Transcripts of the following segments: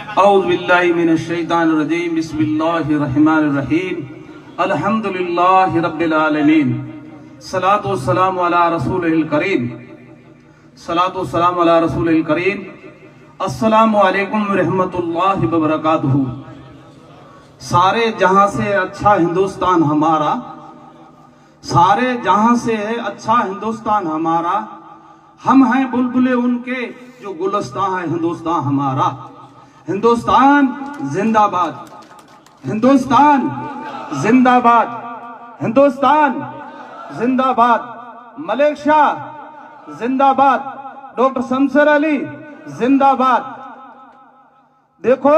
औज़ुबिल्लाहि मिनश्शैतानिर्रजीम बिस्मिल्लाहिर्रहमानिर्रहीम अल्हम्दुलिल्लाहि रब्बिल आलमीन सलातु वस्सलामु अला रसूलिल करीम सलातु वस्सलामु अला रसूलिल करीम अस्सलामु अलैकुम व रहमतुल्लाहि व बरकातुहू। सारे जहां से अच्छा हिंदुस्तान हमारा, सारे जहां से है अच्छा हिंदुस्तान हमारा, हम हैं बुलबुले उनके जो गुलस्तान है हिंदुस्तान हमारा। हिंदुस्तान जिंदाबाद, हिंदुस्तान जिंदाबाद, हिंदुस्तान जिंदाबाद। मलिक शाह जिंदाबाद, डॉक्टर शमशेर अली जिंदाबाद। देखो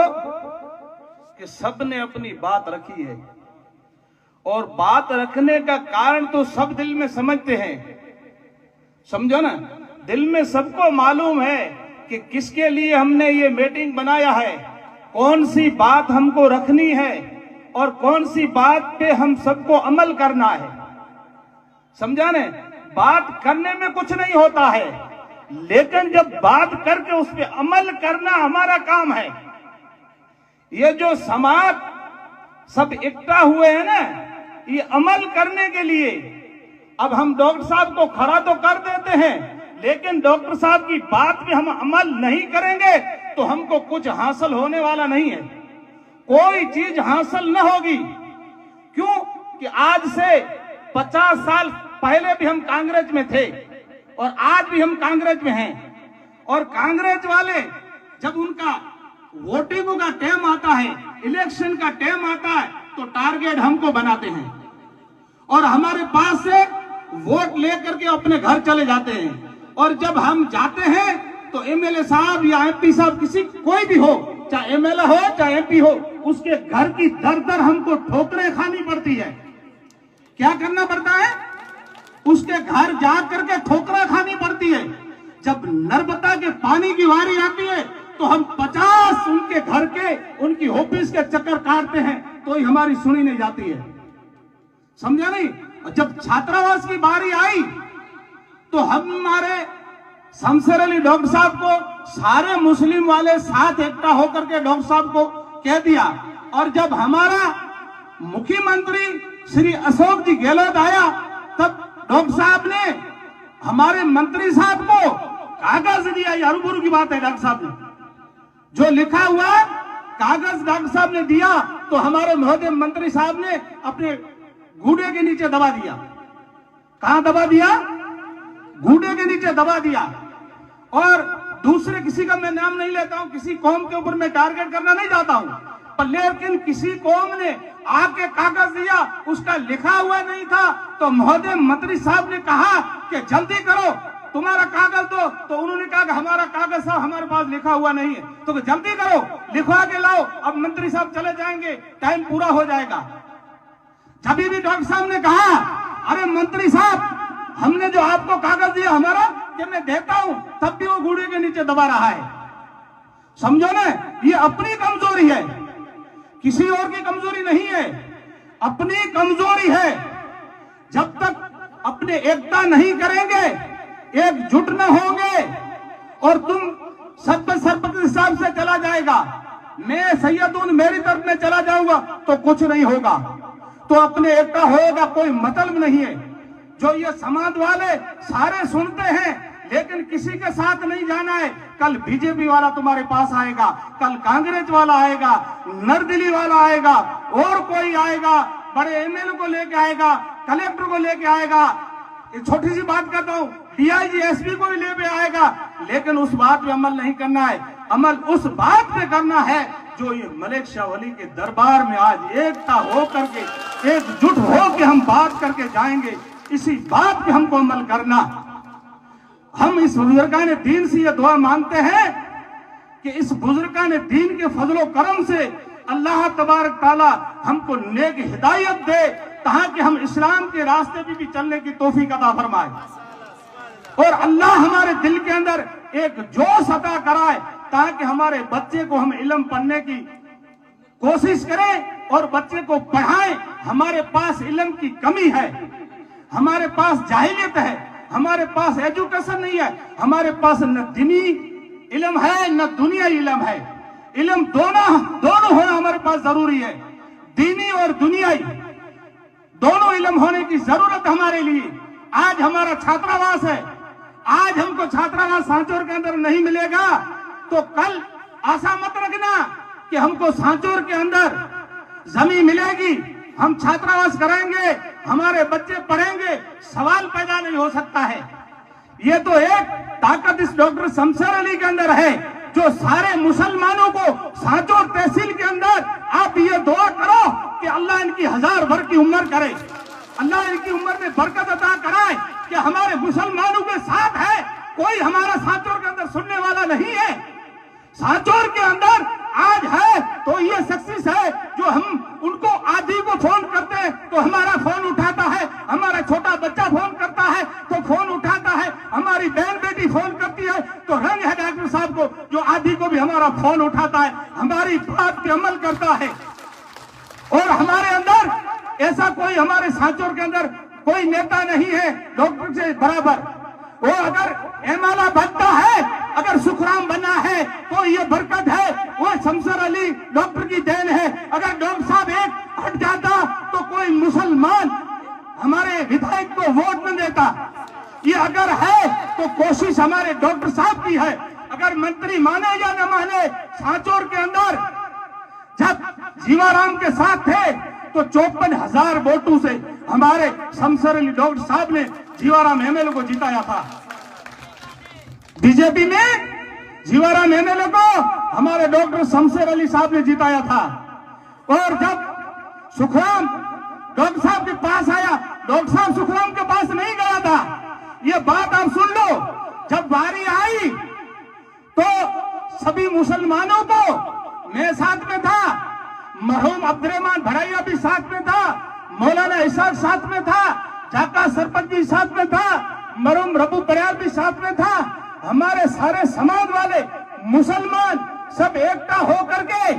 कि सबने अपनी बात रखी है और बात रखने का कारण तो सब दिल में समझते हैं, समझो ना। दिल में सबको मालूम है कि किसके लिए हमने ये मीटिंग बनाया है, कौन सी बात हमको रखनी है और कौन सी बात पे हम सबको अमल करना है, समझा ने। बात करने में कुछ नहीं होता है, लेकिन जब बात करके उस पे अमल करना हमारा काम है। ये जो समाज सब इकट्ठा हुए हैं ना, ये अमल करने के लिए। अब हम डॉक्टर साहब को खड़ा तो कर देते हैं, लेकिन डॉक्टर साहब की बात पे हम अमल नहीं करेंगे तो हमको कुछ हासिल होने वाला नहीं है, कोई चीज हासिल न होगी। क्यों कि आज से 50 साल पहले भी हम कांग्रेस में थे और आज भी हम कांग्रेस में हैं। और कांग्रेस वाले जब उनका वोटिंग का टाइम आता है, इलेक्शन का टाइम आता है, तो टारगेट हमको बनाते हैं और हमारे पास से वोट लेकर के अपने घर चले जाते हैं। और जब हम जाते हैं तो एमएलए साहब या एमपी साहब, किसी कोई भी हो, चाहे एमएलए हो चाहे एमपी हो, उसके घर की दर दर हमको ठोकरें खानी पड़ती है। क्या करना पड़ता है? उसके घर जा करके ठोकरें खानी पड़ती है। जब नर्मदा के पानी की बारी आती है तो हम 50 उनके घर के, उनकी ऑफिस के चक्कर काटते हैं तो ही हमारी सुनी नहीं जाती है, समझा नहीं। और जब छात्रावास की बारी आई तो हमारे शमशेर अली डॉक्टर साहब को सारे मुस्लिम वाले साथ इकट्ठा होकर के डॉक्टर साहब को कह दिया। और जब हमारा मुख्यमंत्री श्री अशोक जी गहलोत आया, तब डॉक्टर साहब ने हमारे मंत्री साहब को कागज दिया। ये हरूबरू की बात है, डॉक्टर साहब ने जो लिखा हुआ कागज डॉक्टर साहब ने दिया, तो हमारे महोदय मंत्री साहब ने अपने घूंडे के नीचे दबा दिया। कहां दबा दिया? घूंडे के नीचे दबा दिया। और दूसरे किसी का मैं नाम नहीं लेता हूं, किसी कौम के ऊपर मैं टारगेट करना नहीं चाहता हूं, पर लेकिन किसी कौम ने आके कागज दिया, उसका लिखा हुआ नहीं था, तो महोदय मंत्री साहब ने कहा कि जल्दी करो, तुम्हारा कागज दो। तो उन्होंने कहा कि हमारा कागज साहब हमारे पास लिखा हुआ नहीं है, तो जल्दी करो, लिखवा के लाओ। अब मंत्री साहब चले जाएंगे, टाइम पूरा हो जाएगा। जब भी डॉक्टर साहब ने कहा, अरे मंत्री साहब, हमने जो आपको कागज दिया हमारा, कि मैं देता हूं, तब भी वो घूंडे के नीचे दबा रहा है, समझो ना। ये अपनी कमजोरी है, किसी और की कमजोरी नहीं है, अपनी कमजोरी है। जब तक अपने एकता नहीं करेंगे, एकजुट न होंगे, और तुम सरपंच हिसाब से चला जाएगा, मैं सैयदून मेरी तरफ में चला जाऊंगा, तो कुछ नहीं होगा। तो अपने एकता होगा कोई मतलब नहीं है। जो ये समाज वाले सारे सुनते हैं, लेकिन किसी के साथ नहीं जाना है। कल बीजेपी वाला तुम्हारे पास आएगा, कल कांग्रेस वाला आएगा, नरदिली वाला आएगा, और कोई आएगा, बड़े एमएलए को लेके आएगा, कलेक्टर को लेके आएगा। छोटी सी बात करता हूँ, डीआईजी एसपी को भी लेके आएगा, लेकिन उस बात पे अमल नहीं करना है। अमल उस बात पे करना है जो ये मलिक शाह वली के दरबार में आज एकता हो करके, एकजुट हो के हम बात करके जाएंगे। इसी बात पे हमको अमल करना। हम इस बुजुर्गान दीन से ये दुआ मांगते हैं कि इस बुजुर्गान दीन के फजलो करम से अल्लाह तबारक ताला हमको नेक हिदायत दे, ताकि हम इस्लाम के रास्ते पे भी चलने की तौफीक अता फरमाए, और अल्लाह हमारे दिल के अंदर एक जोश अता कराए, ताकि हमारे बच्चे को हम इल्म पढ़ने की कोशिश करें और बच्चे को पढ़ाएं। हमारे पास इल्म की कमी है, हमारे पास जाहिलियत है, हमारे पास एजुकेशन नहीं है, हमारे पास न दीनी इल्म है न दुनिया इल्म है। इल्म दोनों होना हमारे पास जरूरी है। दीनी और दुनियाई दोनों इल्म होने की जरूरत हमारे लिए। आज हमारा छात्रावास है, आज हमको छात्रावास सांचौर के अंदर नहीं मिलेगा तो कल आशा मत रखना कि हमको सांचौर के अंदर जमीन मिलेगी, हम छात्रावास कराएंगे, हमारे बच्चे पढ़ेंगे, सवाल पैदा नहीं हो सकता है। ये तो एक ताकत इस डॉक्टर शमशेर अली के अंदर है जो सारे मुसलमानों को सांचौर तहसील के अंदर आप ये दुआ करो कि अल्लाह इनकी 1000 भर की उम्र करे, अल्लाह इनकी उम्र में बरकत अता कराए कि हमारे मुसलमानों के साथ है। कोई हमारा सांचौर के अंदर सुनने वाला नहीं है। सांचौर के अंदर आज है तो ये सक्सेस है जो हम उनको आदि को फोन करते हैं तो हमारा फोन उठाता है, हमारा छोटा बच्चा फोन करता है तो फोन उठाता है, हमारी बहन बेटी फोन करती है तो रंग है डॉक्टर साहब को जो आदि को भी हमारा फोन उठाता है, हमारी बात पे अमल करता है। और हमारे अंदर ऐसा कोई हमारे सांचौर के अंदर कोई नेता नहीं है डॉक्टर से बराबर। वो अगर एमाला बनता है, अगर सुखराम बना है तो ये बरकत है, वो शमशेर अली डॉक्टर की देन है। अगर डॉक्टर साहब एक हट जाता तो कोई मुसलमान हमारे विधायक को वोट न देता। ये अगर है तो कोशिश हमारे डॉक्टर साहब की है। अगर मंत्री माने या न माने, सांचौर के अंदर जब जीवाराम के साथ थे तो 54,000 वोटों से हमारे शमशेर अली डॉक्टर साहब ने जीवाराम एमएलए को जिताया था। बीजेपी में जीवाराम एमएलए को हमारे डॉक्टर शमशेर अली साहब ने जिताया था। और जब सुखराम डॉक्टर साहब के पास आया, डॉक्टर साहब सुखराम के पास नहीं गया था। ये बात आप सुन लो, जब बारी आई तो सभी मुसलमानों को, मैं साथ में था, मरहूम अब्दुर्रहमान भड़ैया भी साथ में था, मौलाना इसाक साथ में था, जाका सरपंच भी साथ में था, मरहूम रबू बरियार भी साथ में था। हमारे सारे समाज वाले मुसलमान सब एकता होकर के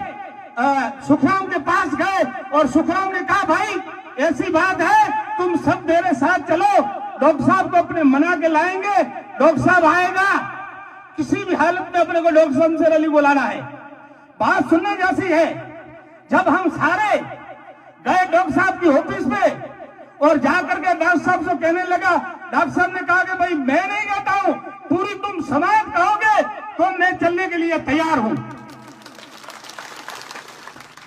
सुखराम के पास गए और सुखराम ने कहा भाई ऐसी बात है तुम सब मेरे साथ चलो, डॉक्टर साहब को अपने मना के लाएंगे, डॉक्टर साहब आएगा, किसी भी हालत में अपने को डॉक्टर शमशेर अली बुलाना है। बात सुनने जैसी है। जब हम सारे गए डॉक्टर साहब की ऑफिस पे और जाकर के डॉक्टर साहब से कहने लगा, डॉक्टर साहब ने कहा कि भाई मैं नहीं कहता हूं, पूरी तुम समाज कहोगे तो मैं चलने के लिए तैयार हूं।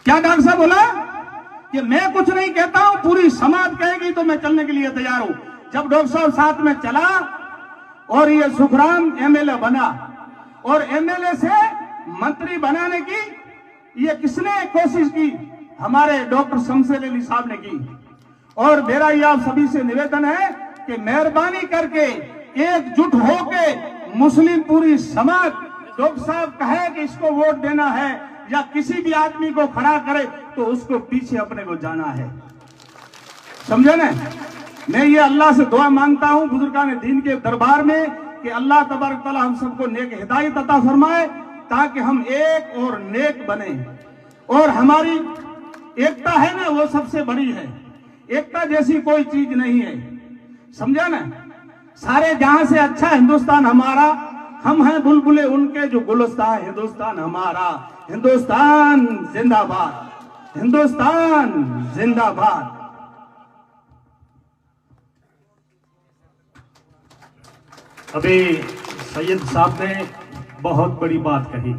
क्या डॉक्टर साहब बोला कि मैं कुछ नहीं कहता हूं, पूरी समाज कहेगी तो मैं चलने के लिए तैयार हूं। जब डॉक्टर साहब साथ में चला और ये सुखराम एमएलए बना और एमएलए से मंत्री बनाने की ये किसने कोशिश की? हमारे डॉक्टर शमशेर अली साहब ने की। और मेरा ये आप सभी से निवेदन है कि मेहरबानी करके एकजुट होके मुस्लिम पूरी समाज डॉक्टर साहब कहे कि इसको वोट देना है या किसी भी आदमी को खड़ा करे तो उसको पीछे अपने को जाना है। समझे ना? मैं ये अल्लाह से दुआ मांगता हूं बुजुर्गान दीन के दरबार में कि अल्लाह तबारक तआला हम सबको नेक हिदायत अता फरमाए ताकि हम एक और नेक बने। और हमारी एकता है ना, वो सबसे बड़ी है। एकता जैसी कोई चीज नहीं है, समझा ना? सारे जहां से अच्छा हिंदुस्तान हमारा, हम हैं बुलबुले उनके जो गुलिस्तान, हिंदुस्तान हमारा, हिंदुस्तान जिंदाबाद, हिंदुस्तान जिंदाबाद। अभी सैयद साहब ने बहुत बड़ी बात कही,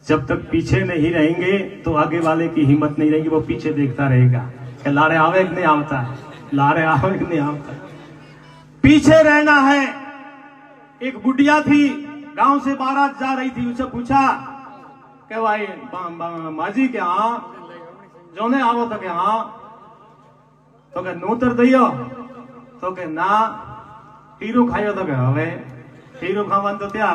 जब तक पीछे नहीं रहेंगे तो आगे वाले की हिम्मत नहीं रहेगी, वो पीछे देखता रहेगा कि लारे आवे कि नहीं आवता है, लारे आवे कि नहीं आवता है। पीछे रहना है। एक बुढ़िया थी, गांव से बारात जा रही थी, उसे पूछा कि भाई माजी के हाँ जोने आवो तो के हाँ, तो के नूतर दियो, तो के ना हीरो खायो तो के हवे हीरो खावन तो त्या